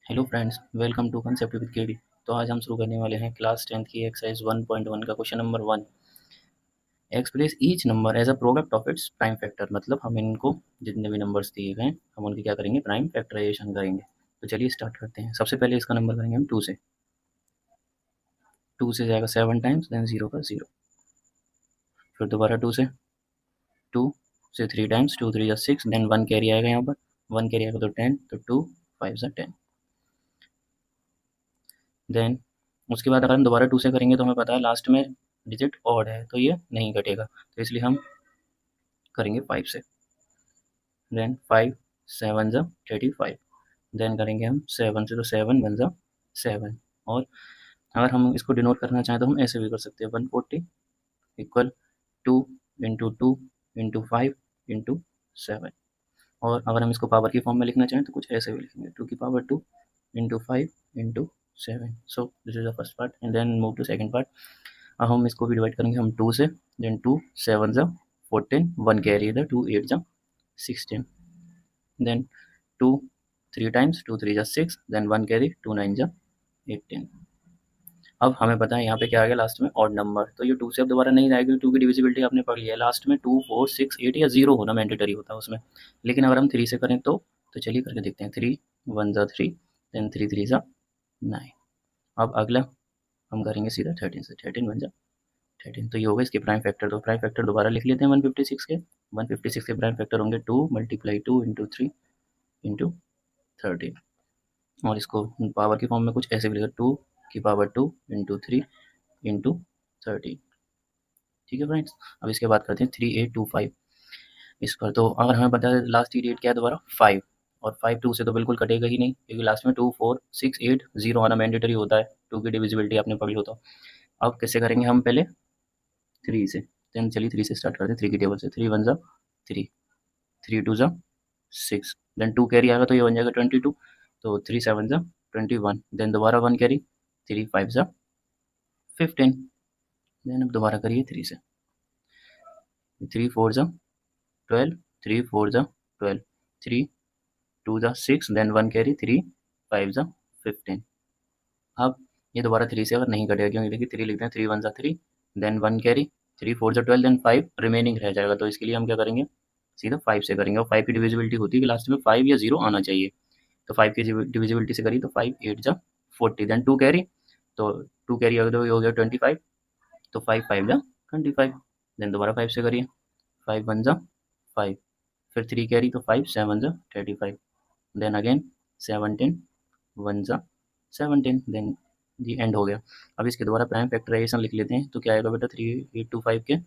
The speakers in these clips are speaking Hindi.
Hello friends, welcome to concept with KD. तो आज हम शुरू करने वाले हैं क्लास 10th की एक्सरसाइज 1.1 का question number 1। Express each number as a product of its prime factor. मतलब हम इनको जितने भी नंबर्स दिए गए हैं हम उनकी क्या करेंगे, प्राइम फैक्टराइजेशन करेंगे। तो चलिए स्टार्ट करते हैं। सबसे पहले इसका नंबर करेंगे हम 2 से। 2 से जाएगा 7 टाइम्स, देन 0 का 0। फिर दोबारा 2 से, 2 से 3 टाइम्स, 2 3 जा 6, देन 1 कैरी आएगा यहाँ पर। 1 कैरी आएगा तो 10, तो 2 5 जा 10। देन उसके बाद अगर हम दोबारा 2 से करेंगे तो हमें पता है लास्ट में डिजिट ऑड है तो ये नहीं घटेगा, तो इसलिए हम करेंगे 5 से। देन 5 7 ज़ा 35। देन करेंगे हम 7 से, तो 7 1 ज़ा 7। और अगर हम इसको डिनोट करना चाहें तो हम ऐसे भी कर सकते हैं, 140 इक्वल 2 इंटू 2 इंटू 5 इंटू 7। और अगर हम इसको पावर की फॉर्म में लिखना चाहें तो कुछ ऐसे भी लिखेंगे, 2 की power 2 into 5 into 7। So this is the first part and then move to second part. अब हम इसको भी डिवाइड करेंगे हम 2 से। देन 2 7 ज़ा 14, 1 कैरी इधर, 2 8 ज़ा 16। देन 2 3 टाइम्स, 2 3 ज़ा 6, देन 1 कैरी, 2 9 ज़ा 18। अब हमें पता है यहाँ पे क्या आ गया लास्ट में ऑड नंबर, तो ये 2 से अब दोबारा नहीं आएगी। 2 की डिविजिबिलिटी आपने पढ़ लिया है, लास्ट में 2 4 6 8 या 0 होना मैंडेटरी होता है उसमें। लेकिन अगर हम 3 से करें तो चलिए करके देखते हैं। 3 1 ज़ा 3, देन 3 3 ज़ा 9। अब अगला हम करेंगे सीधा 13 से, 13 1 ज़ा 13। तो ये होगा इसके प्राइम फैक्टर। तो प्राइम फैक्टर दोबारा लिख लेते हैं 156 के। 156 के प्राइम फैक्टर होंगे 2 मल्टीप्लाई 2 इंटू 3 इंटू 13। और इसको पावर की फॉर्म में कुछ ऐसे भी लिखा, 2 की पावर 2 इंटू 3 इंटू 13। ठीक है फ्रेंड्स। अब इसके बाद करते हैं 3825 इस पर। तो अगर हमें पता है लास्ट डिजिट क्या है दोबारा 5, और 5 2 से तो बिल्कुल कटेगा ही नहीं, क्योंकि लास्ट में 2 4 6 8 0 आना मैंडेटरी होता है। 2 की डिविजिबिलिटी आपने पढ़ी हो तो। अब कैसे करेंगे हम, पहले 3 से। देन चलिए 3 से स्टार्ट करते हैं, 3 की टेबल से। 3 1 ज़ा 3, 3 2 ज़ा 6, देन 2 कैरी आएगा तो ये बन जाएगा 22, तो 3 7 ज़ा 21। देन दोबारा 1 कैरी, 3 5 ज़ा 15। देन अब दोबारा करिए 3 से। 3 4 ज़ा 12, 3 4 ज़ा 12, 3 2 ज़ा 6, देन 1 कैरी, 3 5 ज़ा 15। अब ये दोबारा 3 से अगर नहीं कटेगा, क्योंकि देखिए 3 लिखते हैं, 3 1 ज़ा 3, देन 1 कैरी, 3 4 ज़ा 12, देन 5 रिमेनिंग रह जाएगा। तो इसके लिए हम क्या करेंगे, सीधा 5 से करेंगे। और 5 की डिविजिबिलिटी होती है कि लास्ट में 5 या 0 आना चाहिए। तो 5 की डिविजिबिलिटी से करिए तो 5 8 ज़ा 40, देन 2 कैरी, तो 2 कैरी अगर तो ये हो गया 25, तो 5 5 ज़ा 25। देन दोबारा 5 से करिए, 5 1 ज़ा 5, फिर 3 कैरी, तो 5 7 ज़ा 35, देन अगेन 17 1 ज़ा 17, देन ये एंड हो गया। अब इसके द्वारा प्राइम फैक्टराइजेशन लिख लेते हैं। तो क्या आएगा बेटा, 3825 के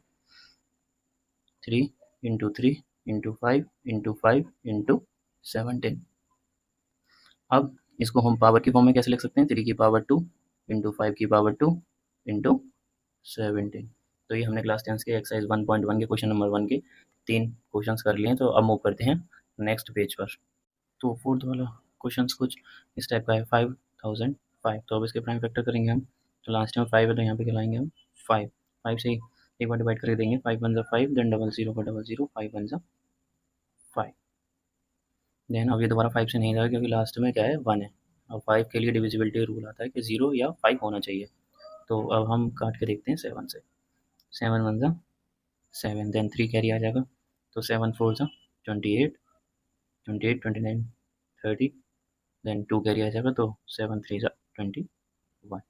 3 इंटू 3 इंटू 5 इंटू 5 इंटू 17। अब इसको हम पावर की फॉर्म में कैसे लिख सकते हैं, 3 की पावर 2 इंटू 5 की पावर 2 इंटू 17। तो ये हमने क्लास 10 के एक्सरसाइज 1.1 के क्वेश्चन नंबर 1 के 3 क्वेश्चंस कर लिए हैं। तो अब मूव करते हैं नेक्स्ट पेज पर। तो फोर्थ वाला क्वेश्चन कुछ इस टाइप का है, 5005। तो अब इसके प्राइम फैक्टर करेंगे हम। तो लास्ट में 5 है तो यहाँ पे क्या लाएंगे हम 5। 5 से एक बार डिवाइड करके देंगे, 5 1 ज़ा 5, देन डबल जीरो का डबल जीरो, 5 1 ज़ा 5। देन अब ये दोबारा 5 से नहीं जाएगा, क्योंकि लास्ट में क्या है 1 है। अब 5 के लिए डिविजिबिलिटी रूल आता है कि 0 या 5 होना चाहिए। तो अब हम काट के देखते हैं 7 से। 7 1 ज़ा 7, देन 3 कैरी आ जाएगा, तो 7 4 ज़ा 28, 28 29 30, देन 2 कैरी आ जाएगा, तो 7 3 ज़ा 21।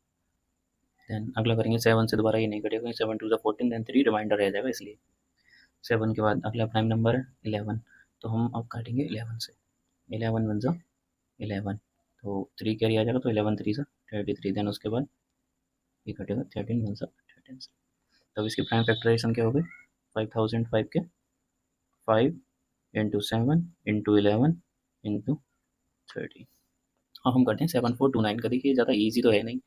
देन अगला करेंगे 7 से, दोबारा ये नहीं कटेगा, 7 2 ज़ा 14, देन 3 रिमाइंडर रह जाएगा इसलिए। 7 के बाद अगला प्राइम नंबर है 11। तो हम अब काटेंगे 11 से। 11 1 ज़ा 11, तो 3 कैरी आ जाएगा, तो 11 3 ज़ा 33, देन उसके बाद ये कटेगा 13 1 ज़ा 13 से। तब इसकी प्राइम फैक्टराइजेशन क्या हो गई, 5005 के 5 इंटू 7 इंटू 11 इंटू 30। अब हम करते हैं 7429 का। देखिए ज़्यादा ईजी तो है नहीं,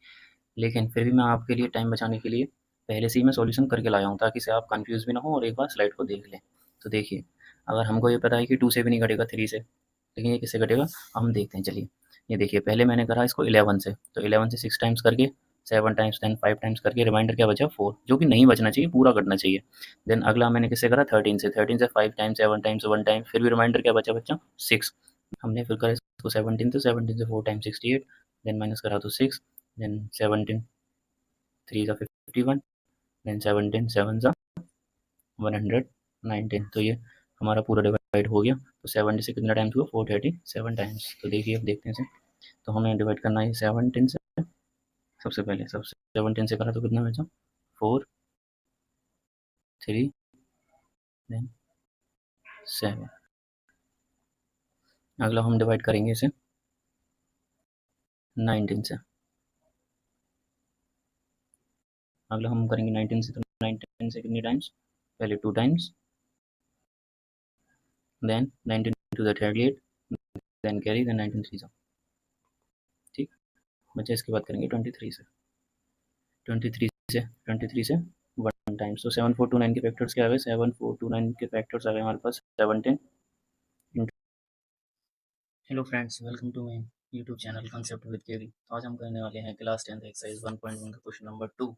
लेकिन फिर भी मैं आपके लिए टाइम बचाने के लिए पहले से ही मैं सॉल्यूशन करके लाया हूँ, ताकि से आप कंफ्यूज भी ना हो और एक बार स्लाइड को देख लें। तो देखिए, अगर हमको ये पता है कि 2 से भी नहीं कटेगा 3 से, लेकिन ये किससे कटेगा हम देखते हैं। चलिए ये देखिए, पहले मैंने करा इसको 11 से, तो 11 से 6 टाइम्स करके, 7 टाइम्स, देन 5 टाइम्स करके, रिमाइंडर क्या बचा 4, जो कि नहीं बचना चाहिए, पूरा कटना चाहिए। देन अगला मैंने किससे करा 13 से। 13 से 5 टाइम्स, 7 टाइम्स, 1 टाइम, फिर भी रिमाइंडर क्या बचा बच्चा 6। हमने फिर करा इसको 17 से 4 टाइम्स 68, देन माइनस करा तो 6, देन 17 3 ज़ा 51, देन 17 7 ज़ा 119। तो ये हमारा पूरा डिवाइड हो गया। तो 70 से कितना टाइम्स हुआ, 437 टाइम्स। तो देखिए अब देखते हैं इसे। तो हमें डिवाइड करना है 17 से। सबसे पहले 17 से करा तो कितना बचा, 4 3 देन 7। अगला हम डिवाइड करेंगे इसे 19 से। अगला हम करेंगे 19 से। तो 19 से कितनी टाइम्स, पहले 2 times, then 19 two the 38, then carry, then 19 3 ज़ा। ठीक बच्चे, इसके बाद करेंगे 23 से। 23 से 1 टाइम्स। तो 7429 के फैक्टर्स क्या आ गए, 7429 के फैक्टर्स आ गए हमारे पास 17 into. Hello friends, welcome to my YouTube channel concept with KV. तो आज हम करने वाले हैं क्लास 10 एक्सरसाइज 1.1 का क्वेश्चन नंबर 2,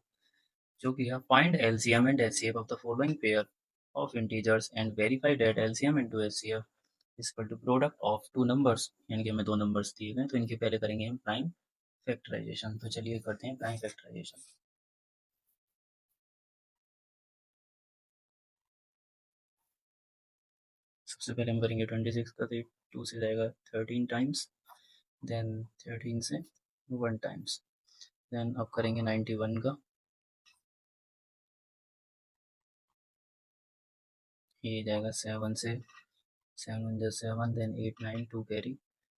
जो कि है find LCM and HCF of the following pair of integers and verify that LCM into HCF is equal to product of two numbers. यानी कि हमें दो नंबर्स दिए गए, तो इनके पहले करेंगे हम प्राइम फैक्टराइजेशन। तो चलिए करते हैं प्राइम फैक्टराइजेशन। सबसे पहले हम करेंगे 26 का, तो 2 से जाएगा 13 टाइम्स, देन 13 से 1 टाइम्स। देन अब करेंगे 91 का, ये जाएगा 7 से, 7 जो 7, देन 8 9 2 कैरी,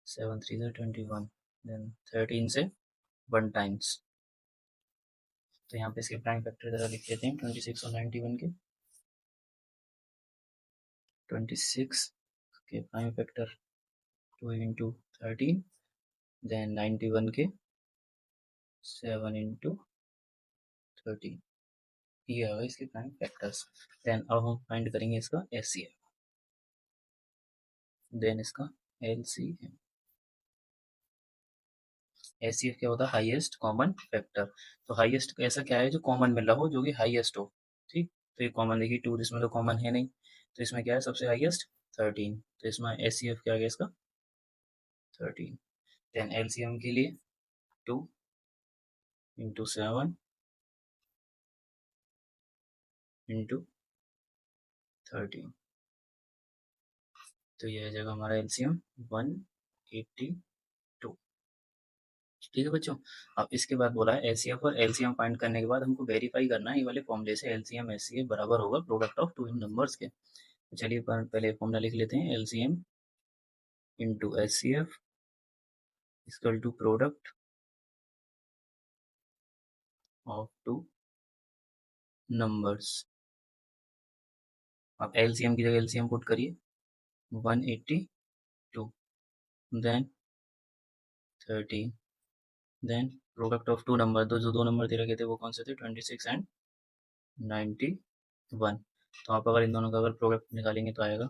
7 3 जो 21, देन 13 से 1 टाइम्स। तो यहाँ पे इसके प्राइम फैक्टर ज़रा लिख लेते हैं 26 और 91 के। 26 के प्राइम फैक्टर 2 इंटू 13, देन 91 के 7 इंटू 13, ये आ गए इसके प्राइम फैक्टर्स। देन अब हम फाइंड करेंगे इसका एचसीएफ, देन इसका एलसीएम। एचसीएफ क्या होता है, हाईएस्ट कॉमन फैक्टर। तो हाईएस्ट ऐसा क्या है जो कॉमन मिल रहा हो, जो कि हाईएस्ट हो। ठीक, तो ये कॉमन, देखिए 2 इसमें तो कॉमन है नहीं, तो इसमें क्या है सबसे हाईएस्ट 13, तो इसमें एचसीएफ क्या आ गया इसका 13। देन एलसीएम के लिए 2 इंटू 7 इंटू 13, तो ये आ जाएगा हमारा एलसीएम 182। ठीक है बच्चों। अब इसके बाद बोला है एचसीएफ और एलसीएम फाइंड करने के बाद हमको वेरीफाई करना है ये वाले फॉर्मूले से, एलसीएम एचसीएफ बराबर होगा प्रोडक्ट ऑफ टू इन नंबर्स के। तो चलिए पहले फॉर्मूला लिख लेते हैं, LCM into HCF equal to product of two numbers. अब एलसीएम की जगह एलसीएम पुट करिए 182, then 13, then product of two number, जो दो नंबर दे रखे थे वो कौन से थे, 26 एंड 91। तो आप अगर इन दोनों का अगर प्रोडक्ट निकालेंगे तो आएगा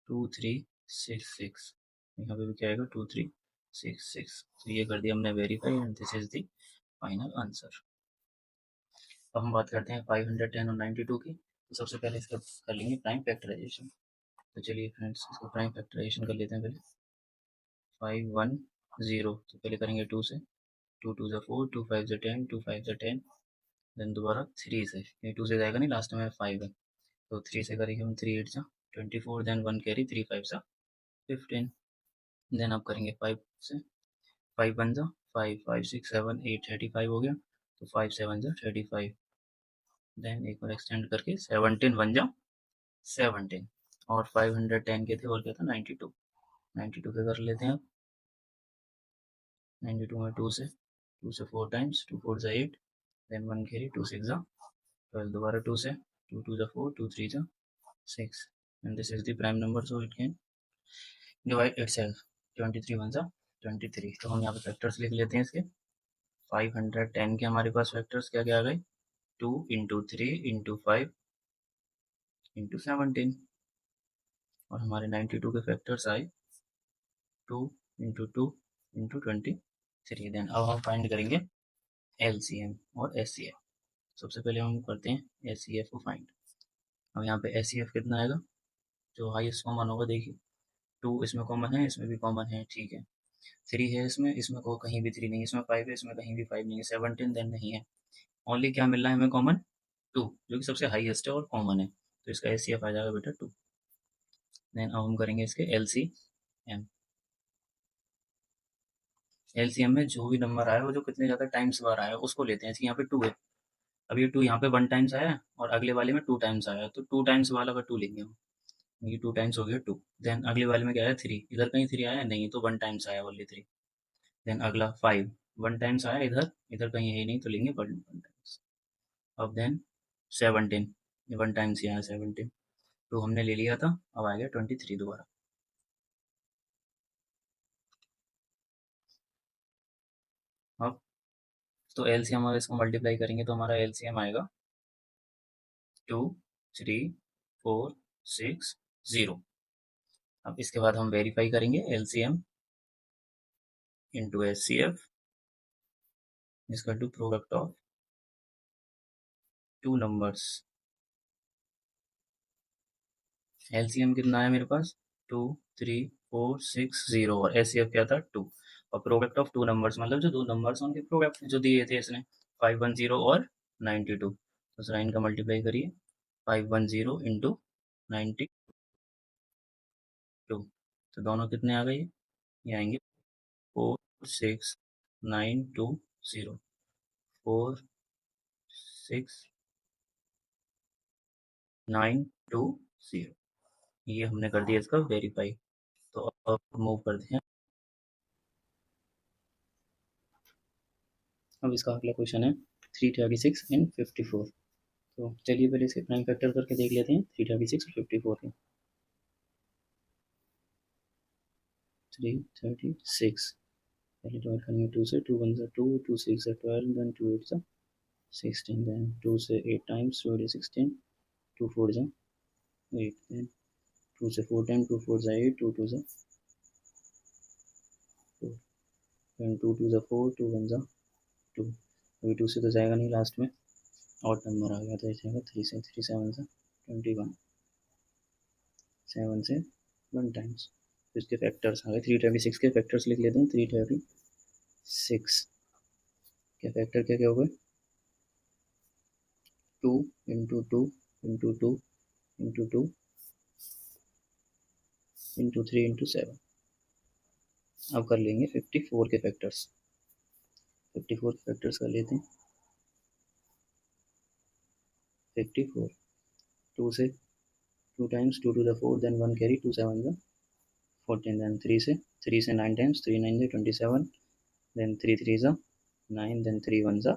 2366। यहाँ पे भी क्या आएगा 2366। तो ये कर दिया हमने verify and this is the final answer. अब हम बात करते हैं 510 और 92 की। तो सबसे पहले इसका कर लेंगे प्राइम फैक्टराइजेशन। तो चलिए फ्रेंड्स इसको प्राइम फैक्टराइजेशन कर लेते हैं पहले। 510, तो पहले करेंगे 2 से, 2 2 ज़ा 4, 2 5 ज़ा 10, 2 5 ज़ा 10, देन दोबारा 3 से, ये 2 से जाएगा नहीं, लास्ट में 5 है, तो 3 से करेंगे हम, 3 8 ज़ा 24, देन 1 कैरी, 3 5 ज़ा 15, देन आप करेंगे 5 से, 5 1 ज़ा 5, 5 6 7 8 35 हो गया, तो 5 7 ज़ा 35, देन एक बार एक्सटेंड करके 17 1 ज़ा 17, और 510 के थे और क्या था 92, 92 के कर लेते हैं आप। 92 में 2 से 4 टाइम्स, 2 4 ज़ा 8, देन 1 कैरी, 2 6 ज़ा 12, दोबारा 2 से, 2 2 ज़ा 4, 2 3 ज़ा 6, and this is the prime number, so it can divide itself। 23 1 ज़ा 23। तो हम यहाँ पे फैक्टर्स लिख लेते हैं इसके। 510 के हमारे पास फैक्टर्स क्या क्या आ गए, 2 इंटू 3 इंटू 5 इंटू 17, और हमारे 92 के फैक्टर्स आए 2 इंटू 2 इंटू 23। देन अब हम फाइंड करेंगे एलसीएम और एचसीएफ। सबसे पहले हम करते हैं एचसीएफ को फाइंड। अब यहाँ पे एचसीएफ कितना आएगा, जो हाईएस्ट कॉमन होगा देखिए 2 इसमें कॉमन है, इसमें भी कॉमन है, ठीक है। 3 है इसमें, इसमें को कहीं भी 3 नहीं है, इसमें 5 है, इसमें कहीं भी 5 नहीं है, 17 देन नहीं है। ओनली क्या मिल रहा है हमें कॉमन? 2, जो कि सबसे हाईएस्ट है और कॉमन है, तो इसका एचसीएफ आ जाएगा बेटा 2। देन अब हम करेंगे इसके एलसीएम। एलसीएम में जो भी नंबर आया वो जो कितने ज़्यादा टाइम्स बार आया उसको लेते हैं। जैसे यहाँ पे 2 है, अब ये 2 यहाँ पे 1 टाइम्स आया और अगले वाले में 2 टाइम्स आया, तो 2 टाइम्स वाला का 2 लेंगे हम। ये 2 टाइम्स हो गया 2। देन अगले वाले में क्या आया 3, इधर कहीं 3 आया नहीं, तो 1 टाइम्स आया ओनली 3। देन अगला 5, 1 टाइम्स आया इधर, इधर कहीं है ही नहीं, तो लेंगे 1 टाइम्स। अब देन 17, ये 1 टाइम्स ही आया 17, तो हमने ले लिया था। अब आ गया 23 दोबारा। अब तो एलसीएम और इसको मल्टीप्लाई करेंगे तो हमारा एलसीएम आएगा 2, 3, 4, 6, 0। अब इसके बाद हम वेरीफाई करेंगे एलसीएम इंटू एचसीएफ इसका to product of two numbers. LCM कितना है मेरे पास? 2, 3, 4, 6, 0 और एचसीएफ क्या था? 2। और प्रोडक्ट ऑफ टू नंबर्स मतलब जो दो नंबर्स उनके प्रोडक्ट जो दिए थे इसने 510 और 92, तो साइन का मल्टीप्लाई करिए 510 इंटू 92, तो दोनों कितने आ गए? ये आएंगे 46920, 46920। ये हमने कर दिया इसका वेरीफाई। तो अब मूव करते हैं। अब इसका अगला क्वेश्चन है 336 एंड 54। तो चलिए पहले इसके प्राइम फैक्टर करके देख लेते हैं 336 और 54 के। 336 पहले डिवाइड करेंगे 2 से, 2 1 से 2, 2 6 से 12, देन 2 8 से 16, देन 2 से 8 टाइम्स 2 8 16, 2 4 से 8, देन 2 से 4 टाइम 2 4 से 8, 2 2 से 4, देन 2 2 से 4, 2 1 से 2। अभी 2 से तो जाएगा नहीं, लास्ट में और नंबर आ गया तो जाएगा 3 से, 3 7 से 21, 7 से 1 टाइम्स। तो इसके फैक्टर्स आ गए। 336 के फैक्टर्स लिख लेते हैं। 336 के फैक्टर क्या क्या हो गए? 2 into 2 into 2 into 2 into 3 into 7। अब कर लेंगे 54 के फैक्टर्स। 54 के फैक्टर्स कर लेते हैं। 54 2 से 2 times 2 two the 4, then 1 carry 2 7 the 14, then 3 से 9 टाइम्स 3 9 द 27, देन 3 3 ज़ा 9, देन 3 1 ज़ा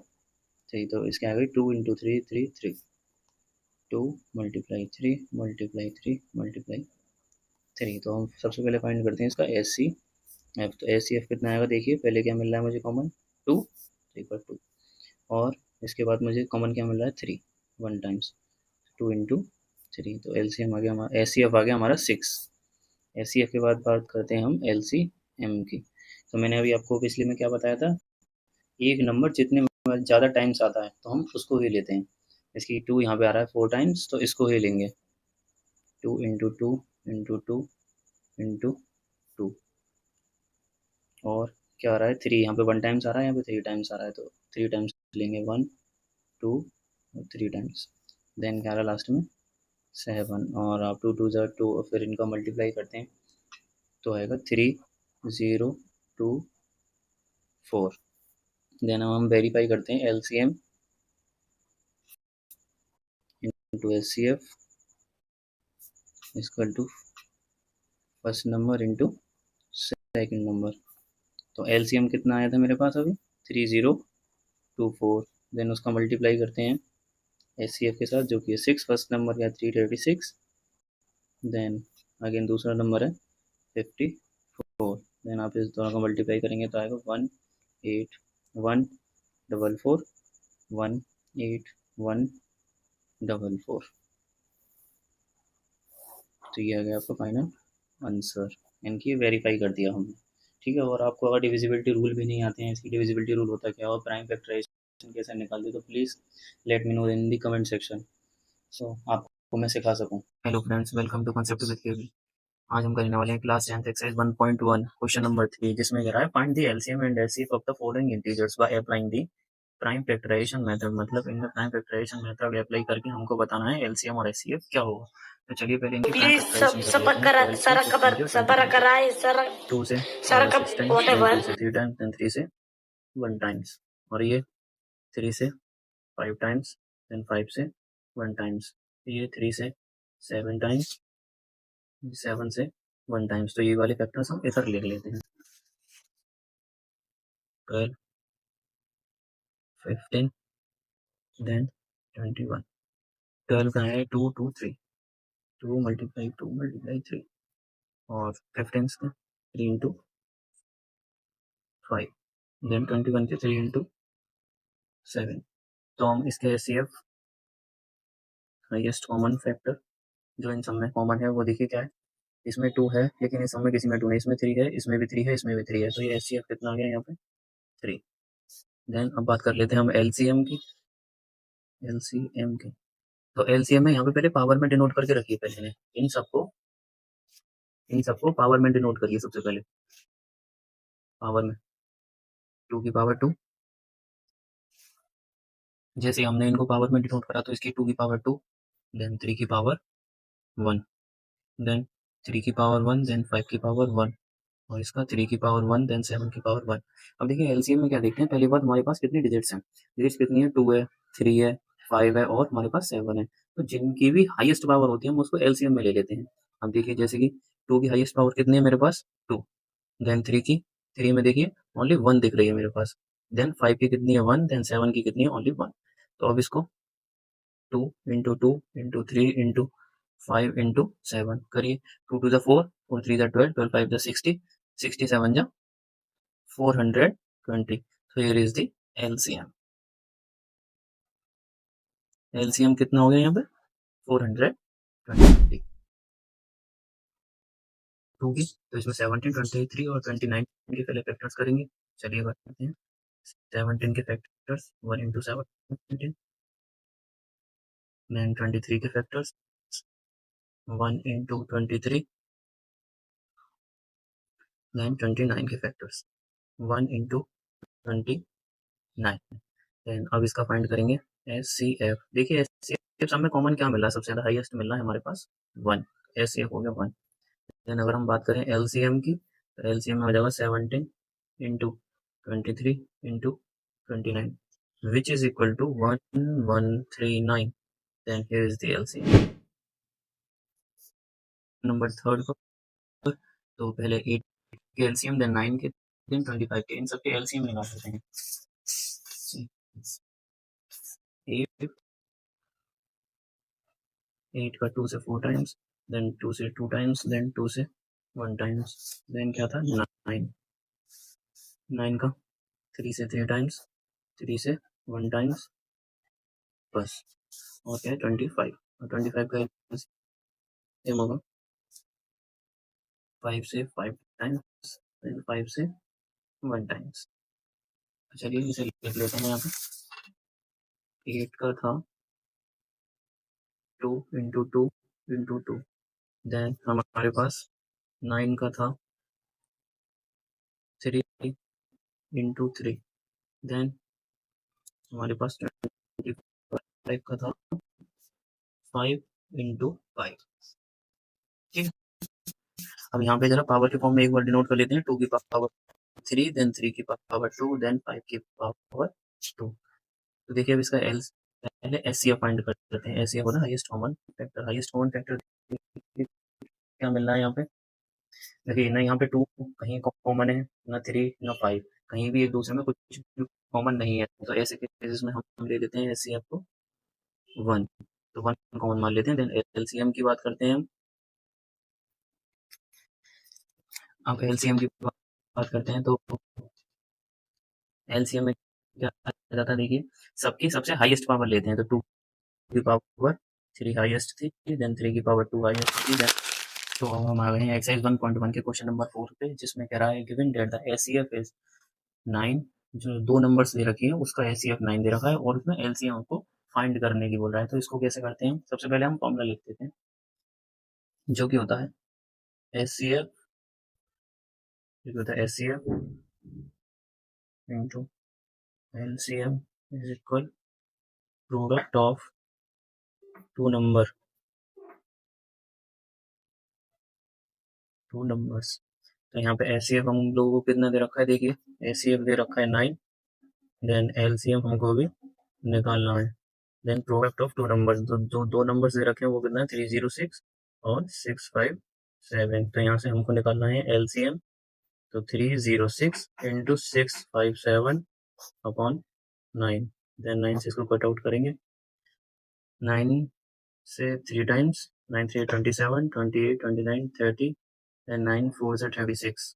3। तो इसके आ गई 2 इंटू 3 3 3, 2 मल्टीप्लाई 3 मल्टीप्लाई 3 मल्टीप्लाई 3। तो हम सबसे पहले फाइंड करते हैं इसका एस सी एफ। तो एस सी एफ कितना आएगा देखिए, पहले क्या मिल रहा है मुझे कॉमन? 2, 3 पर 2, और इसके बाद मुझे कॉमन क्या मिल रहा है? 3, 1 टाइम्स 2 इंटू 3। तो एल सी एम आ गया हमारा, एस सी एफ आ गया हमारा 6। एस सी एफ के बाद बात करते हैं हम एल सी एम की। तो मैंने अभी आपको पिछले में क्या बताया था, एक नंबर जितने ज़्यादा टाइम्स आता है तो हम उसको ही लेते हैं। इसकी 2 यहाँ पे आ रहा है 4 टाइम्स, तो इसको ही लेंगे। 2 इंटू 2 इंटू 2 इंटू 2, और क्या आ रहा है 3, यहाँ पे 1 टाइम्स आ रहा है, यहाँ पे 3 टाइम्स आ रहा है, तो 3 टाइम्स लेंगे 1 2 और 3 टाइम्स। देन क्या आ रहा है लास्ट में 7, और आप 2 2 2 और फिर इनका मल्टीप्लाई करते हैं तो आएगा 3 0 2 4। देन हम वेरीफाई करते हैं L C M into S C F equal to first number into second number. तो एल सी एम कितना आया था मेरे पास अभी? 3024। देन उसका मल्टीप्लाई करते हैं एस सी एफ के साथ, जो कि 6 फर्स्ट नंबर का 336, देन अगेन दूसरा नंबर है 54। देन आप इस दोनों का मल्टीप्लाई करेंगे तो आएगा 18144 18144। तो ये आ गया आपका फाइनल आंसर, इनकी वेरीफाई कर दिया हमने। ठीक है, और आपको अगर डिविजिबिलिटी रूल भी नहीं आते हैं, इसकी डिविजिबिलिटी रूल होता क्या और प्राइम फैक्टराइजेशन कैसे निकालते, तो please let me know in the comment section, so आपको मैं सिखा सकूँ। Hello friends, welcome to concept with KV. आज हम करने वाले हैं class 10th exercise 1.1 question number 3 जिसमें कह रहा है find the LCM and HCF of the following integers by applying the prime factorisation method. मतलब इनमें प्राइम फैक्टराइजेशन मेथड अप्लाई करके हमको बताना है एलसीएम और एचसीएफ क्या होगा। तो चलिए पहले इनकी प्राइम प्लीज फैक्टराइजेशन कर लेते हैं। 12 से 15 सबर 21 कराए सर 2 से सर 6 टाइम्स, देन 2 से 3 टाइम्स, देन 3 से 1 टाइम्स, और ये 3 से 5 टाइम्स, देन 5 से 1 टाइम्स, ये 3 से 7 टाइम्स, 7 से 1 टाइम्स। तो ये वाले फैक्टर्स हम इधर लिख लेते हैं। 12, 15, देन 21। 12 का है 2 2 3, 2 मल्टीप्लाई 3, और 15 का 3 इंटू 5, देन 21 के 3 इंटू 7। तो हम इसके H C F highest common factor जो इन सब में कॉमन है वो देखिए क्या है। इसमें 2 है लेकिन इस सब में किसी में 2 नहीं, इसमें 3 है, इसमें भी 3 है, इसमें भी 3 है, तो ये एच सी एफ कितना आ गया यहाँ पे 3। देन अब बात कर लेते हैं हम एलसीएम की। एलसीएम की तो एलसीएम में यहाँ पे पहले पावर में डिनोट करके रखिए। पहले ने इन सबको पावर में डिनोट करिए। सबसे पहले पावर में 2 की पावर 2, जैसे हमने इनको पावर में डिनोट करा तो इसकी 2 की पावर 2, देन 3 की पावर 1, देन 3 की पावर 1, देन 5 की पावर 1, और इसका 3 की पावर 1, देन 7 की पावर 1। अब देखिए एलसीएम में क्या देखते हैं। पहली बात हमारे पास कितनी डिजिट्स हैं। डिजिट्स कितनी है, 2 है, 3 है, 5 है, और हमारे पास 7 है। तो जिनकी भी हाईएस्ट पावर होती है हम उसको एलसीएम में ले लेते हैं। अब देखिए जैसे कि 2 की हाईएस्ट पावर कितनी है मेरे पास 2, देन 3 में देखिए ओनली 1 दिख रही है मेरे पास, देन 5 की कितनी है 1, देन 7 की कितनी है ओनली 1। तो अब इसको 2 इंटू 2 इंटू 3 इंटू 5 इंटू 7 करिए। 2 टू द 4, 4 3 द 12, 12 5 द 60, 67 जा 420। So here is the LCM। LCM कितना हो गया यहाँ पे 420। होगी तो इसमें 17, 23 और 29 के पहले फैक्टर्स करेंगे। चलिए करते हैं। 17 के फैक्टर्स 1 इंटू 17, देन 23 के फैक्टर्स 1 इंटू 23, देन 29 के फैक्टर्स 1 इंटू 29। देन अब इसका फाइंड करेंगे एस सी एफ। देखिए एस सी एफ सब में कॉमन क्या मिल रहा है, सबसे ज़्यादा हाईएस्ट मिल रहा है हमारे पास 1। एस सी एफ हो गया 1। देन अगर हम बात करें एलसीएम की तो एलसीएम में हो जाएगा 17 into 23 into 29 which is equal to 1139। Then here is the LCM. Number third पर तो पहले 8 के एलसीएम, देन 9 के, देन 25 के, इन सब के एलसीएम निकाल सकते हैं। 8 का 2 से 4 टाइम्स, देन 2 से 2 टाइम्स, देन 2 से 1 टाइम्स, देन क्या था 9, 9 का 3 से 3 टाइम्स, 3 से 1 टाइम्स बस, और क्या है 25। और 25 का सेम होगा 5 से 5 टाइम्स, देन 5 से 1 टाइम्स। चलिए इसे लिख लेते हैं यहाँ पे। 8 का था 2 इंटू 2 इंटू 2, देन हमारे पास 9 का था 3 इंटू 3, देन हमारे पास 25 का था 5 इंटू 5। ठीक है, अब यहाँ पे जरा पावर के फॉर्म में एक बार डिनोट कर लेते हैं। 2 की पावर 3, देन 3 की पावर 2, देन 5 की पावर 2। तो देखिए अब इसका एल पहले एस सी एफ फाइंड करते हैं। एस सी एफ होता है highest common factor. Highest common factor क्या मिल रहा है यहाँ पे, देखिए ना यहाँ पे 2 कहीं कॉमन है, ना 3 ना 5, कहीं भी एक दूसरे में कुछ कॉमन नहीं है। तो ऐसे केसेस में हम ले लेते हैं एस सी एफ को 1, तो 1 कॉमन मान लेते हैं। देन एलसीएम की बात करते हैं हम। अब एलसीएम की बात करते हैं तो एलसीएम में क्या आ जाता है, देखिए सबकी सबसे हाईएस्ट पावर लेते हैं। तो 2 की पावर 3 हाईएस्ट थी, देन 3 की पावर 2 हाईएस्ट थी, देन तो हम आ गए हैं एक्सरसाइज 1.1 के क्वेश्चन नंबर 4 पे, जिसमें कह रहा है given that the HCF is 9। जो 2 नंबर्स दे रखी है उसका एचसीएफ 9 दे रखा है और उसमें एलसीएम को फाइंड करने की बोल रहा है। तो इसको कैसे करते हैं, सबसे पहले हम फॉर्मूला लिख देते हैं जो कि होता है HCF equal to HCF into LCM is equal product of two numbers. तो यहाँ पे HCF हम लोगों को कितना दे रखा है, देखिए HCF दे रखा है 9, देन LCM हमको भी निकालना है, then product of two numbers, जो दो नंबर्स दे रखे हैं वो कितना है 306 और 657। तो यहाँ से हमको निकालना है LCM, तो 306 इंटू 657 अपॉन 9, देन 9 से इसको कट आउट करेंगे, 9 से 3 टाइम्स, 9 3 27, 28 29 30, देन 9 4 से 36,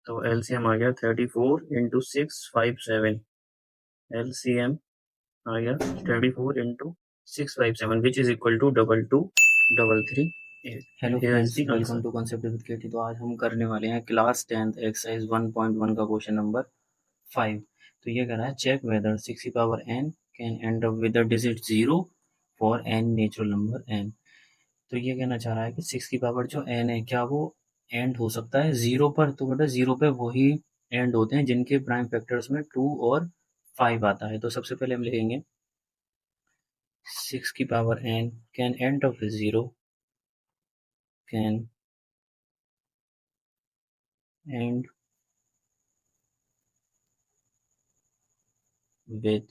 तो LCM आ गया 34 इंटू 657, LCM आ गया 34 into 657 which is equal to 22338। Hello friends, welcome to concept with KT. तो आज हम करने वाले हैं क्लास 10th एक्सरसाइज 1.1 का क्वेश्चन नंबर 5। तो ये कह रहा है चेक वेदर 6 की power n can and up with the digit 0 for n natural number n। तो ये कहना चाह रहा है कि 6 की पावर जो n है क्या वो एंड हो सकता है 0 पर। तो बेटा 0 पे वही एंड होते हैं जिनके प्राइम फैक्टर्स में 2 और 5 आता है। तो सबसे पहले हम लिखेंगे 6 की power n can and up with 0, can and with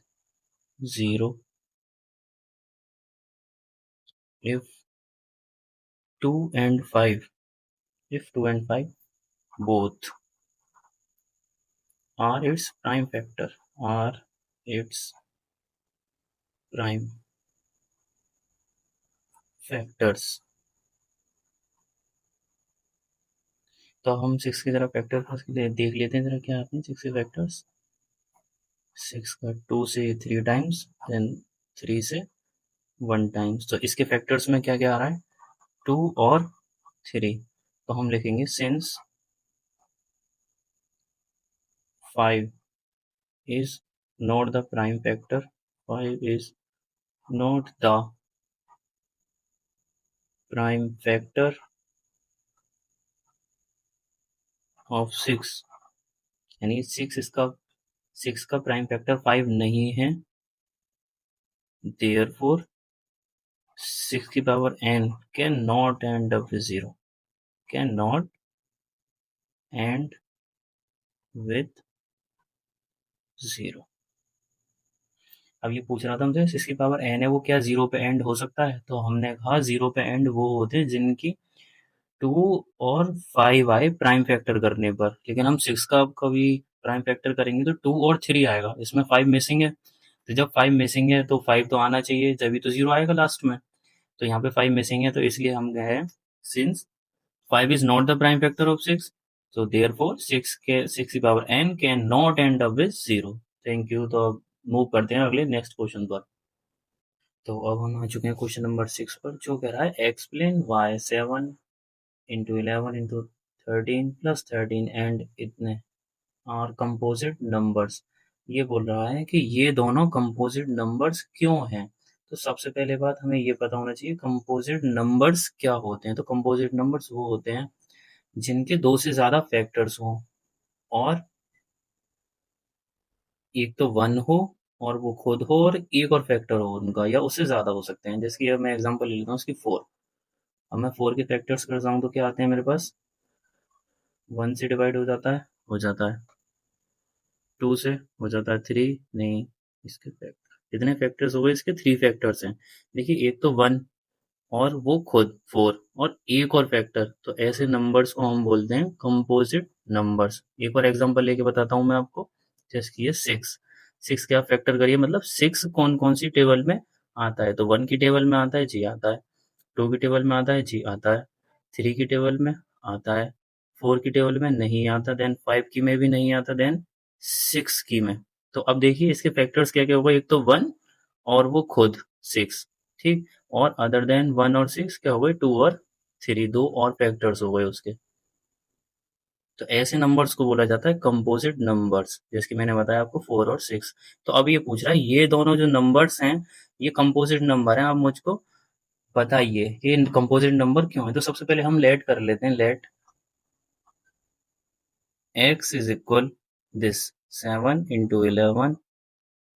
0 if 2 and 5 both are its prime factors। तो हम 6 की तरह फैक्टर देख लेते हैं जरा क्या आते हैं 6 के फैक्टर्स। 6 का 2 से 3 टाइम्स, देन 3 से 1 टाइम्स। तो इसके फैक्टर्स में क्या क्या आ रहा है 2 और 3। तो हम लिखेंगे since 5 is not the prime factor, 5 is not the prime factor of 6, यानी 6 का प्राइम फैक्टर 5 नहीं है। therefore 6 की power n can not and up with 0, can not and with 0। अब ये पूछ रहा था हमसे 6 की पावर n है वो क्या 0 पे एंड हो सकता है। तो हमने कहा 0 पे एंड वो होते हैं जिनकी 2 और 5 आए प्राइम फैक्टर करने पर। लेकिन हम 6 का कभी प्राइम फैक्टर करेंगे तो 2 और 3 आएगा, इसमें 5 मिसिंग है। तो जब 5 मिसिंग है तो 5 तो आना चाहिए, जब तो 0 आएगा लास्ट में। तो यहाँ पे 5 मिसिंग है, तो इसलिए हम गए since 5 is not the prime factor of 6, so therefore 6 की power n can not and up with 0। Thank you. तो अब मूव करते हैं अगले नेक्स्ट क्वेश्चन पर। तो अब हम आ चुके हैं क्वेश्चन नंबर 6 पर, जो कह रहा है explain why 7 into 11 into 13 plus 13 and इतने आर कंपोजिट नंबर्स। ये बोल रहा है कि ये दोनों कंपोजिट नंबर्स क्यों हैं। तो सबसे पहले बात हमें ये पता होना चाहिए कंपोजिट नंबर्स क्या होते हैं। तो कंपोजिट नंबर्स वो होते हैं जिनके 2 से ज़्यादा फैक्टर्स हों और एक तो 1 हो और वो खुद हो और एक और फैक्टर हो उनका, या उससे ज़्यादा हो सकते हैं। जैसे कि अब मैं एग्जांपल ले लेता हूँ उसकी 4। अब मैं 4 के फैक्टर्स करता हूँ तो क्या आते हैं मेरे पास, 1 से डिवाइड हो जाता है 2 से हो जाता है 3, नहीं इसके फैक्टर इतने फैक्टर्स हो गए, इसके 3 फैक्टर्स हैं। देखिए एक तो 1 और वो खुद 4 और एक और फैक्टर, तो ऐसे नंबर्स को हम बोलते हैं कंपोजिट नंबर्स। एक और एग्जांपल लेके बताता हूँ मैं आपको, जैसे कि ये 6 के आप फैक्टर करिए, मतलब 6 कौन कौन सी टेबल में आता है। तो 1 की टेबल में आता है, जी आता है। 2 की टेबल में आता है, जी आता है। 3 की टेबल में आता है, 4 की टेबल में नहीं आता, देन 5 की में भी नहीं आता, देन 6 की में। तो अब देखिए इसके फैक्टर्स क्या क्या होगा, एक तो 1 और वो खुद 6, ठीक, और अदर देन 1 और 6 क्या हो गए 2 और 3, 2 और फैक्टर्स हो गए उसके। तो ऐसे नंबर्स को बोला जाता है कंपोजिट नंबर्स, जैसे कि मैंने बताया आपको 4 और 6। तो अब ये पूछ रहा है ये दोनों जो नंबर्स हैं ये कंपोजिट नंबर हैं, अब मुझको बताइए कि कंपोजिट नंबर क्यों है। तो सबसे पहले हम लेट कर लेते हैं, let x is equal this 7 into 11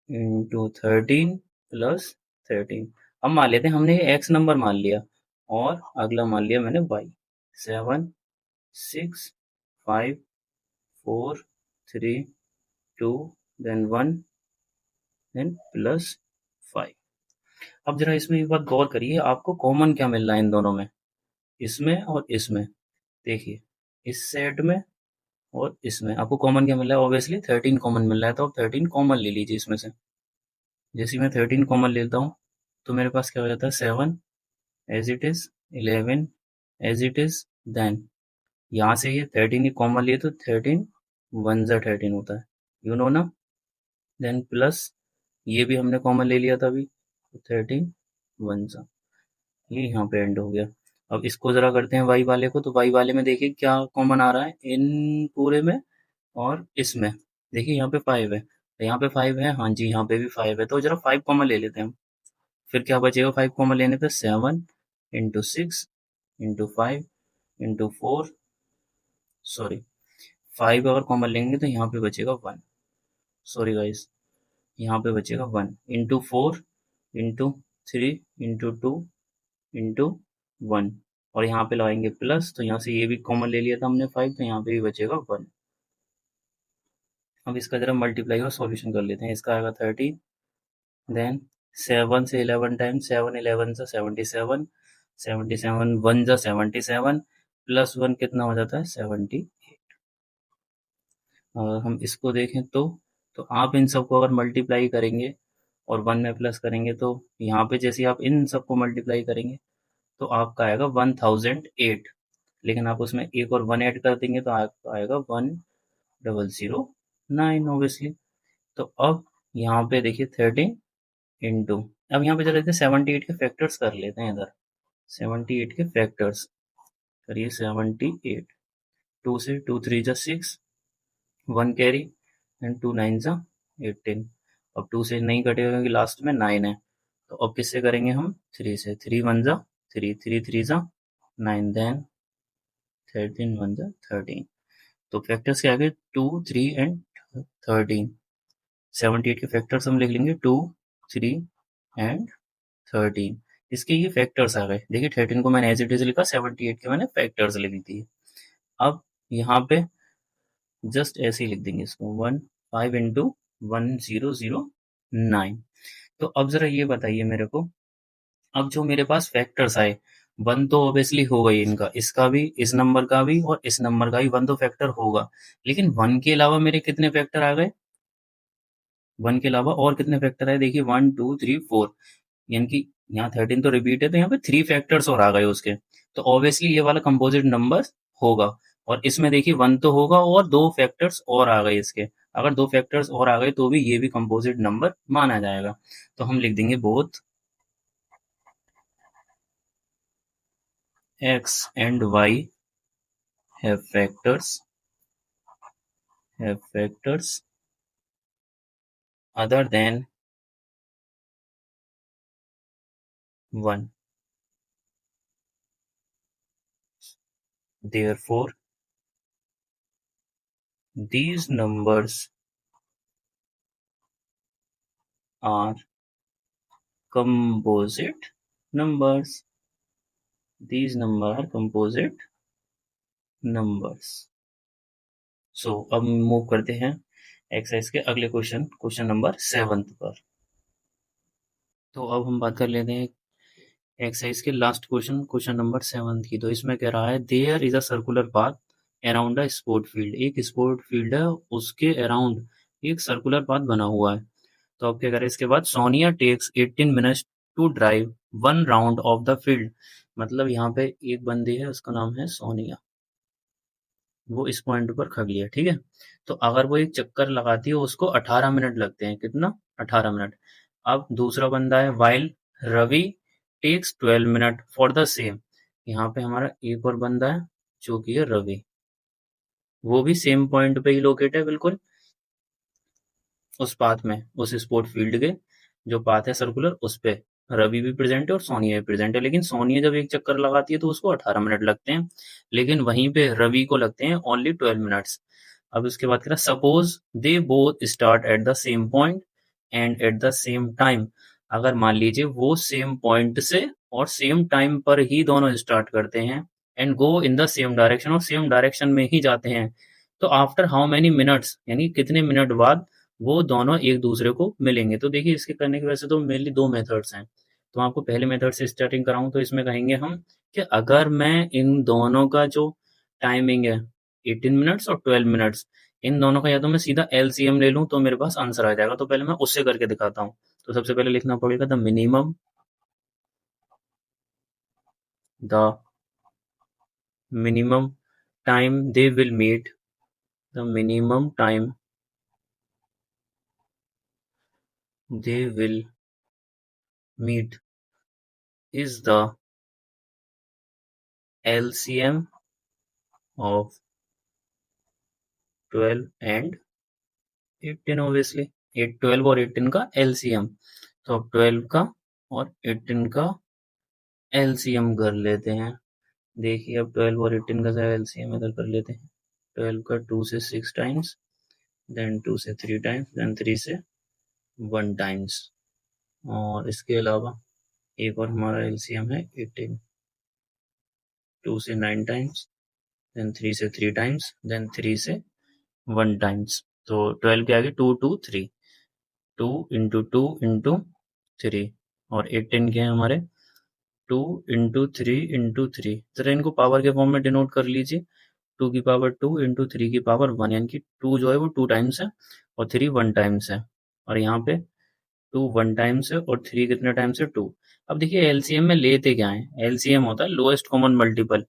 into 13 plus 13। अब मान लेते हैं हमने ये x नंबर मान लिया और अगला मान लिया मैंने y। 7 6 5 4 3 2 then 1 then plus 5। अब जरा इसमें एक बात गौर करिए, आपको कॉमन क्या मिल रहा है इन दोनों में, इसमें और इसमें। देखिए इस सेट में और इसमें आपको कॉमन क्या मिल रहा है, ऑब्वियसली 13 कॉमन मिल रहा है। तो आप 13 कॉमन ले लीजिए इसमें से। जैसे ही मैं 13 कॉमन लेता हूँ तो मेरे पास क्या हो जाता है, 7 as it is, 11 as it is, then यहाँ से ये 13 ही कॉमन लिए तो 13 वन जा 13 होता है, यू नो ना। देन प्लस ये भी हमने कॉमन ले लिया था अभी, तो 13 वन जा, ये यहाँ पे एंड हो गया। अब इसको जरा करते हैं वाई वाले को। तो वाई वाले में देखिए क्या कॉमन आ रहा है इन पूरे में और इसमें। देखिए यहाँ पे 5 है, तो यहाँ पे 5 है, हाँ जी यहाँ पे भी 5 है। तो जरा 5 कॉमन ले लेते हैं हम। फिर क्या बचेगा 5 कॉमन लेने पे, 7 इंटू 6 इंटू 5 इंटू 4, सॉरी 5 अगर कॉमन लेंगे तो यहाँ पे बचेगा 1, सॉरी गाइस, यहाँ पे बचेगा 1 इंटू 4 इंटू 3 इंटू 2 इंटू 1, और यहाँ पे लगाएंगे प्लस, तो यहाँ से ये भी कॉमन ले लिया था हमने 5, तो यहाँ पे भी बचेगा 1। अब इसका जरा मल्टीप्लाई और सॉल्यूशन कर लेते हैं। इसका आएगा 30, देन 7 से 11 टाइम, 7 11 से 77, 77 1 जा 77, प्लस 1 कितना हो जाता है 70। अगर हम इसको देखें तो आप इन सबको अगर मल्टीप्लाई करेंगे और 1 में प्लस करेंगे तो यहाँ पे जैसे आप इन सबको मल्टीप्लाई करेंगे तो आपका आएगा 1008। लेकिन आप उसमें एक और 1 ऐड कर देंगे तो आपका आएगा 1009 ऑब्वियसली। तो अब यहाँ पे देखिए 13 इंटू, अब यहाँ पे जरा 78 के फैक्टर्स कर लेते हैं इधर। 78 के फैक्टर्स करिए, 78, 2 से 2 3 जा 6, 1 कैरी एंड 2 9 जा 18। अब 2 से नहीं कटेगा क्योंकि लास्ट में 9 है। तो अब किससे करेंगे हम, 3 से, 3 1 जा 3, 3 3 जा 9, देन 13 1 जा 13। तो फैक्टर्स क्या आ गए, 2 3 एंड 13। 78 के फैक्टर्स हम लिख लेंगे 2 3 एंड 13। इसके ये फैक्टर्स आ गए। देखिए 13 को मैंने एज इट इज लिखा, 78 के मैंने फैक्टर्स लिख दिए। अब यहाँ पे जस्ट ऐसे ही लिख देंगे इसको, 5 इंटू 1009। तो अब जरा ये बताइए मेरे को, अब जो मेरे पास फैक्टर्स आए, 1 तो ऑब्वियसली हो गई इनका, इसका भी, इस नंबर का भी और इस नंबर का भी 1 तो फैक्टर होगा। लेकिन 1 के अलावा मेरे कितने फैक्टर आ गए, 1 के अलावा और कितने फैक्टर आए, देखिए 1 2 3 4, यानी कि यहाँ 13 तो रिपीट है तो यहाँ पे 3 फैक्टर्स और आ गए उसके। तो ऑब्वियसली ये वाला कंपोजिट नंबर होगा। और इसमें देखिए 1 तो होगा और 2 फैक्टर्स और आ गए इसके। अगर 2 फैक्टर्स और आ गए तो भी ये भी कंपोजिट नंबर माना जाएगा। तो हम लिख देंगे both x and y have factors other than 1. Therefore, these numbers are composite numbers. These numbers are composite numbers. So, अब मूव करते हैं एक्सरसाइज के अगले क्वेश्चन नंबर 7 पर। तो अब हम बात कर लेते हैं एक्सरसाइज के लास्ट क्वेश्चन नंबर 7 की। तो इसमें कह रहा है there is a circular path around a sport field. एक स्पोर्ट फील्ड है, उसके अराउंड एक सर्कुलर पाथ बना हुआ है। तो अब क्या करें इसके बाद, Sonia takes 18 minutes to drive 1 round of the field. मतलब यहाँ पे एक बंदी है, उसका नाम है सोनिया, वो इस पॉइंट पर खड़ी है, ठीक है। तो अगर वो एक चक्कर लगाती है उसको 18 मिनट लगते हैं, कितना, 18 मिनट। अब दूसरा बंदा है while Ravi takes 12 minute for the same. यहाँ पे हमारा एक और बंदा है जो कि है रवि, वो भी सेम पॉइंट पे ही लोकेट है बिल्कुल, उस पाथ में, उस स्पोर्ट फील्ड के जो पाथ है सर्कुलर उस पे रवि भी प्रेजेंट है और सोनिया भी प्रेजेंट है, लेकिन सोनिया जब एक चक्कर लगाती है तो उसको 18 मिनट लगते हैं, लेकिन वहीं पे रवि को लगते हैं ओनली 12 मिनट्स। अब उसके बाद कह रहा suppose they both start at the same point and at the same time. अगर मान लीजिए वो सेम पॉइंट से और सेम टाइम पर ही दोनों स्टार्ट करते हैं and go in the same direction और सेम डायरेक्शन में ही जाते हैं, तो आफ्टर हाउ मेनी मिनट्स यानी कितने मिनट बाद वो दोनों एक दूसरे को मिलेंगे। तो देखिए इसके करने के वैसे तो मेनली दो मेथड्स हैं, तो आपको पहले मेथड से स्टार्टिंग कराऊं तो इसमें कहेंगे हम कि अगर मैं इन दोनों का जो टाइमिंग है 18 मिनट्स और 12 मिनट्स, इन दोनों का या तो मैं सीधा एलसीएम ले लूं तो मेरे पास आंसर आ जाएगा। तो पहले मैं उससे करके दिखाता हूँ। तो सबसे पहले लिखना पड़ेगा the minimum time they will meet, the minimum time they will meet is the LCM of 12 and 18 obviously। 12 और 18 का LCM, तो अब 12 का और 18 का LCM कर लेते हैं। देखिए अब 12 और 18 का LCM इधर कर लेते हैं। 12 का 2 से 6 टाइम्स, देन 2 से 3 टाइम्स, देन 3 से 1 टाइम्स, और इसके अलावा एक और हमारा LCM है 18, 2 से 9 टाइम्स, देन 3 से 3 टाइम्स, देन 3 से 1 टाइम्स। तो 12 के आगे 2 2 3, 2 इंटू 2 इंटू 3, और 18 के हैं हमारे 2 इंटू 3 इंटू 3। जरा इनको पावर के फॉर्म में डिनोट कर लीजिए, 2 की पावर 2 इंटू 3 की पावर 1, यानी कि 2 जो है वो 2 टाइम्स है और 3 1 टाइम्स है, और यहाँ पे 2 1 टाइम्स है और 3 कितने टाइम्स है 2। अब देखिए एलसीएम में लेते क्या है, एलसीएम होता है लोएस्ट कॉमन मल्टीपल।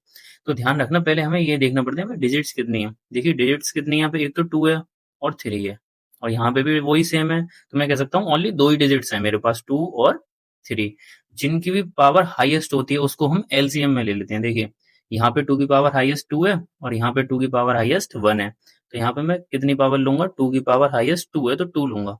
तो ध्यान रखना पहले हमें ये देखना पड़ता है डिजिट्स कितनी है। देखिए डिजिट्स कितनी है यहाँ पे, एक तो 2 है और 3 है, और यहाँ पे भी वही सेम है, तो मैं कह सकता हूँ ओनली दो ही डिजिट्स है मेरे पास, 2 और 3। जिनकी भी पावर हाईएस्ट होती है उसको हम एलसीएम में ले लेते हैं। देखिए यहाँ पे 2 की पावर हाईएस्ट 2 है और यहाँ पे 2 की पावर हाईएस्ट 1 है, तो यहाँ पे मैं कितनी पावर लूंगा, 2 की पावर हाईएस्ट 2 है तो 2 लूंगा।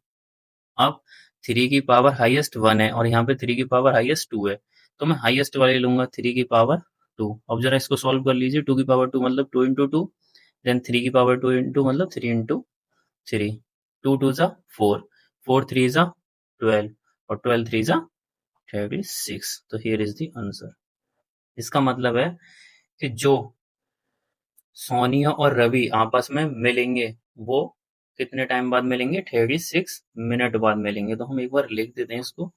अब 3 की पावर हाईएस्ट 1 है और यहाँ पे 3 की पावर हाईएस्ट 2 है, तो मैं हाईएस्ट वाले लूंगा 3 की पावर 2। अब जरा इसको सॉल्व कर लीजिए, 2 की पावर 2 मतलब 2 इंटू 2, देन 3 की पावर 2 इंटू मतलब 3 इंटू 3, 2 2 जा 4, 4 3 जा 12 और 12 3 जा 36। तो हियर इज द आंसर। इसका मतलब है कि जो सोनिया और रवि आपस में मिलेंगे वो कितने टाइम बाद मिलेंगे, 36 मिनट बाद मिलेंगे। तो हम एक बार लिख देते हैं इसको,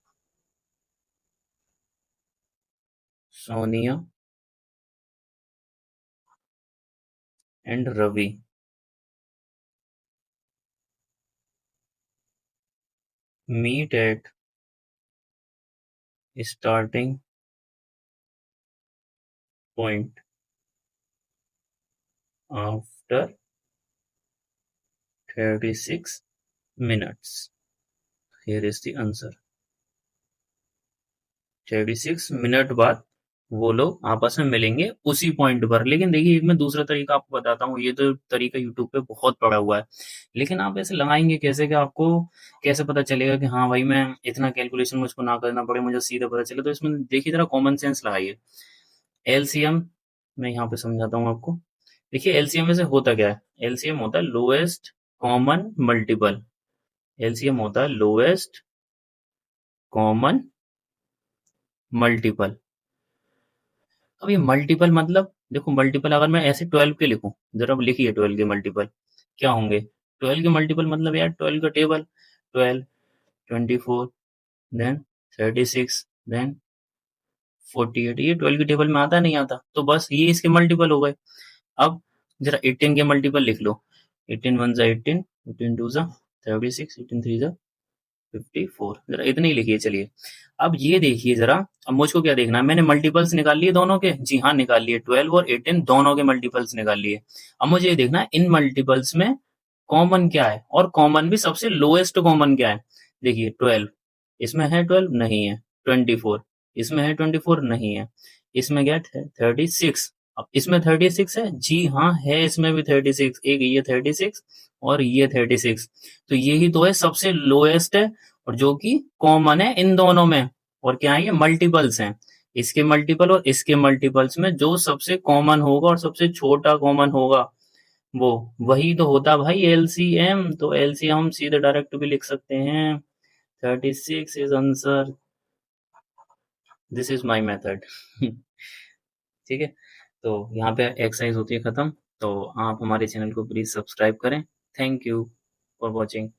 Sonia and Ravi meet at starting point after 36 minutes। Here is the answer। 36 minute बाद वो लोग आपस में मिलेंगे उसी पॉइंट पर। लेकिन देखिए मैं दूसरा तरीका आपको बताता हूँ, ये तो तरीका यूट्यूब पे बहुत पड़ा हुआ है, लेकिन आप ऐसे लगाएंगे कैसे कि आपको कैसे पता चलेगा कि हाँ भाई मैं इतना कैलकुलेशन मुझको ना करना पड़े, मुझे सीधा पता चले। तो इसमें देखिए जरा कॉमन सेंस लगाइए। एलसीएम मैं यहाँ पे समझाता हूँ आपको। देखिए एलसीएम में से होता क्या है, एलसीएम होता है लोएस्ट कॉमन मल्टीपल। एलसीएम होता है लोएस्ट कॉमन मल्टीपल। अब ये मल्टीपल मतलब देखो, मल्टीपल अगर मैं ऐसे 12 के लिखूं, जरा लिखिए 12 के मल्टीपल क्या होंगे। 12 के मल्टीपल मतलब यार 12 का टेबल, 12 24 देन 36 देन 48, ये 12 के टेबल में आता नहीं आता, तो बस ये इसके मल्टीपल हो गए। अब जरा 18 के मल्टीपल लिख लो, 18 1 जा 18, 18 2 जा 36, 18 3 जा 54, जरा इतने ही लिखिए। चलिए अब ये देखिए जरा, अब मुझको क्या देखना है, मैंने मल्टीपल्स निकाल लिए दोनों के, जी हाँ निकाल लिए, 12 और 18 दोनों के मल्टीपल्स निकाल लिए। अब मुझे ये देखना है इन मल्टीपल्स में कॉमन क्या है, और कॉमन भी सबसे लोएस्ट कॉमन क्या है। देखिए 12 इसमें है, 12 नहीं है, 24 इसमें है, 24 नहीं है, इसमें क्या है 36, अब इसमें 36 है, जी हाँ है इसमें भी 36, एक ये 36 और ये 36, तो यही तो है सबसे लोएस्ट है और जो कि कॉमन है इन दोनों में। और क्या है, ये मल्टीपल्स हैं। इसके मल्टीपल और इसके मल्टीपल्स में जो सबसे कॉमन होगा और सबसे छोटा कॉमन होगा, वो वही तो होता भाई एलसीएम। तो एलसीएम हम सीधे डायरेक्ट भी लिख सकते हैं। 36 is answer. This is my method. ठीक है, तो यहाँ पे एक्सरसाइज होती है खत्म। तो आप हमारे चैनल को प्लीज सब्सक्राइब करें। Thank you for watching.